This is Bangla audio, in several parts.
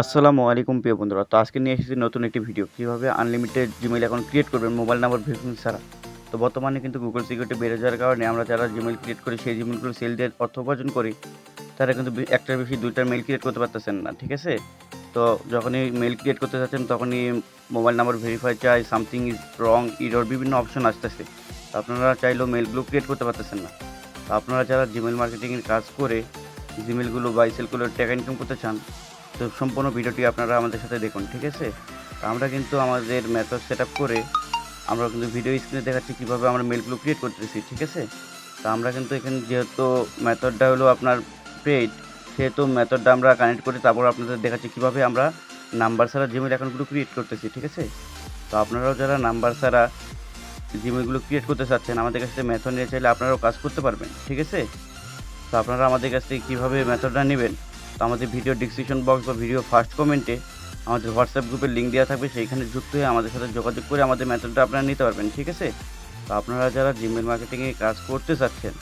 আসসালামু আলাইকুম প্রিয় বন্ধুরা। তো আজকে নিয়ে এসেছি নতুন একটি ভিডিও। কিভাবে আনলিমিটেড জিমেইল অ্যাকাউন্ট ক্রিয়েট করবেন মোবাইল নাম্বার ভেরিফিকেশন ছাড়া। তো বর্তমানে কিন্তু গুগল সিকিউরিটি বেড়ে যাওয়ার কারণে আমরা যারা জিমেইল ক্রিয়েট করি সেই জিমেইলগুলো সেল দিয়ে অর্থ উপার্জন করি, তারা কিন্তু একটার বেশি ২ টার মেইল ক্রিয়েট করতে পারতেছেন না। ঠিক আছে? তো যখনই মেইল ক্রিয়েট করতে যাচ্ছেন তখনই মোবাইল নাম্বার ভেরিফাই চাই, সামথিং ইজ রং, এরর বিভিন্ন অপশন আসতেছে। তো আপনারা চাইলেও মেইলগুলো ক্রিয়েট করতে পারতেছেন না। তো আপনারা যারা জিমেইল মার্কেটিংয়ের কাজ করে জিমেইলগুলো বাই সেল করে টাকা ইনকাম করতে চান, তো সম্পূর্ণ ভিডিওটি আপনারা আমাদের সাথে দেখুন। ঠিক আছে? তো আমরা কিন্তু আমাদের মেথড সেটআপ করে আমরা কিন্তু ভিডিও স্ক্রিনে দেখাচ্ছি কীভাবে আমরা মেইলগুলো ক্রিয়েট করতেছি। ঠিক আছে? তো আমরা কিন্তু এখানে যেহেতু মেথডটা হলো আপনার পেইড, সেহেতু মেথডটা আমরা কানেক্ট করে তারপর আপনাদের দেখাচ্ছি কীভাবে আমরা নাম্বার ছাড়া জিমেইল অ্যাকাউন্টগুলো ক্রিয়েট করতেছি। ঠিক আছে? তো আপনারাও যারা নাম্বার ছাড়া জিমেইলগুলো ক্রিয়েট করতে চাচ্ছেন, আমাদের কাছ থেকে মেথড নিয়ে চাইলে আপনারাও কাজ করতে পারবেন। ঠিক আছে? তো আপনারা আমাদের কাছ থেকে কীভাবে মেথডটা নেবেন, তো আমাদের ভিডিও ডেসক্রিপশন বক্স বা ভিডিও ফার্স্ট কমেন্টে আমাদের হোয়াটসঅ্যাপ গ্রুপের লিঙ্ক দেওয়া থাকবে, সেইখানে যুক্ত হয়ে আমাদের সাথে যোগাযোগ করে আমাদের মেথডটা আপনারা নিতে পারবেন। ঠিক আছে? তো আপনারা যারা জিমেইল মার্কেটিংয়ে কাজ করতে চাচ্ছেন,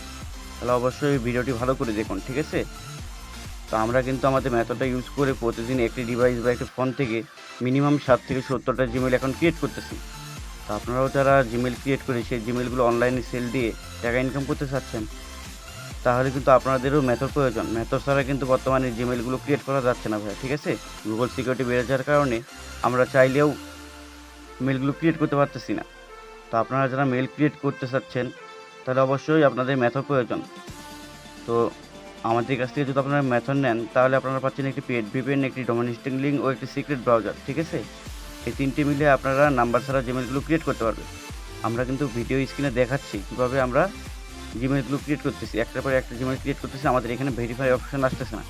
তাহলে অবশ্যই ভিডিওটি ভালো করে দেখুন। ঠিক আছে? তো আমরা কিন্তু আমাদের মেথডটা ইউজ করে প্রতিদিন একটি ডিভাইস বা একটি ফোন থেকে মিনিমাম ৭ থেকে ৭০টা জিমেইল অ্যাকাউন্ট ক্রিয়েট করতেছি। তো আপনারাও যারা জিমেইল ক্রিয়েট করে সেই জিমেইলগুলো অনলাইনে সেল দিয়ে টাকা ইনকাম করতে চাচ্ছেন, তাহলে কিন্তু আপনাদেরও মেথড প্রয়োজন। মেথড ছাড়া কিন্তু বর্তমানে জিমেইলগুলো ক্রিয়েট করা যাচ্ছে না ভাইয়া। ঠিক আছে? গুগল সিকিউরিটি বেড়ে যাওয়ার কারণে আমরা চাইলেও মেইলগুলো ক্রিয়েট করতে পারতেছি না। তো আপনারা যারা মেইল ক্রিয়েট করতে চাচ্ছেন, তাহলে অবশ্যই আপনাদের মেথড প্রয়োজন। তো আমাদের কাছ থেকে যদি আপনারা মেথড নেন, তাহলে আপনারা পাচ্ছেন একটি পেড ভিপিএন, একটি ডোমেইন হোস্টিং লিঙ্ক ও একটি সিক্রেট ব্রাউজার। ঠিক আছে? এই ৩টি মিলে আপনারা নাম্বার ছাড়া জিমেইলগুলো ক্রিয়েট করতে পারবেন। আমরা কিন্তু ভিডিও স্ক্রিনে দেখাচ্ছি কীভাবে আমরা জিমেইলগুলো ক্রিয়েট করতেছি। একটার পর একটা জিমেইল ক্রিয়েট করতেছি। আমাদের এখানে ভেরিফাই অপশন আসতেছে না।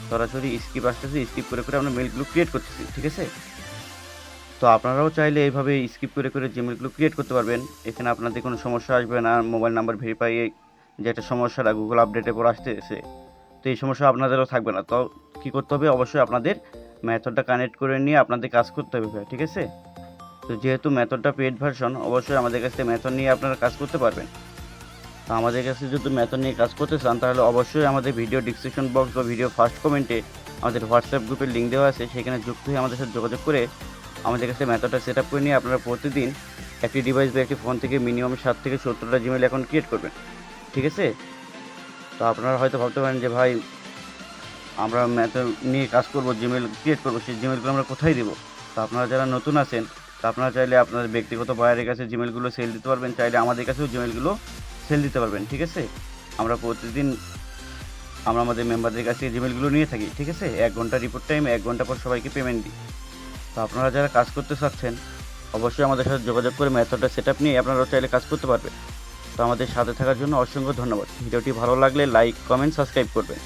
সরাসরি স্কিপ আসতেছে। স্কিপ করে আমরা মেইলগুলো ক্রিয়েট করতেছি। ঠিক আছে? তো আপনারাও চাইলে এইভাবে স্কিপ করে জিমেইলগুলো ক্রিয়েট করতে পারবেন। এখানে আপনাদের কোনো সমস্যা আসবে না। মোবাইল নাম্বার ভেরিফাই যে একটা সমস্যাটা গুগল আপডেটের পর আসতেছে, তো এই সমস্যা আপনাদেরও থাকবে না। তো কী করতে হবে? অবশ্যই আপনাদের মেথডটা কানেক্ট করে নিয়ে আপনাদের কাজ করতে হবে ভাই। ঠিক আছে? তো যেহেতু মেথডটা পেইড ভার্সন, অবশ্যই আমাদের কাছ থেকে মেথড নিয়ে আপনারা কাজ করতে পারবেন। তো আমাদের কাছে যদি মেথড নিয়ে কাজ করতে চান, তাহলে অবশ্যই আমাদের ভিডিও ডেসক্রিপশন বক্স বা ভিডিও ফার্স্ট কমেন্টে আমাদের হোয়াটসঅ্যাপ গ্রুপের লিঙ্ক দেওয়া আছে, সেখানে যুক্ত হয়ে আমাদের সাথে যোগাযোগ করে আমাদের কাছে মেথডটা সেট আপ করে নিয়ে আপনারা প্রতিদিন একটি ডিভাইস বা একটি ফোন থেকে মিনিমাম ৭ থেকে ৭০টা জিমেইল অ্যাকাউন্ট ক্রিয়েট করবেন। ঠিক আছে? তো আপনারা হয়তো ভাবতে পারেন যে ভাই, আমরা মেথড নিয়ে কাজ করব, জিমেইল ক্রিয়েট করব, সেই জিমেইলগুলো আমরা কোথায় দেবো? তো আপনারা যারা নতুন আছেন, তো আপনারা চাইলে আপনাদের ব্যক্তিগত বায়ারের কাছে জিমেইলগুলো সেল দিতে পারবেন, চাইলে আমাদের কাছেও জিমেইলগুলো সেল দিতে পারবেন। ঠিক আছে? আমরা প্রতিদিন আমাদের মেম্বারদের কাছ থেকে জিমেইলগুলো নিয়ে থাকি। ঠিক আছে? ১ ঘন্টা রিপোর্ট টাইম, ১ ঘন্টা পর সবাইকে পেমেন্ট দিই। তো আপনারা যারা কাজ করতে চাচ্ছেন, অবশ্যই আমাদের সাথে যোগাযোগ করে মেথডটা সেটআপ নিয়ে আপনারাও চাইলে কাজ করতে পারবেন। তো আমাদের সাথে থাকার জন্য অসংখ্য ধন্যবাদ। ভিডিওটি ভালো লাগলে লাইক, কমেন্ট, সাবস্ক্রাইব করবেন।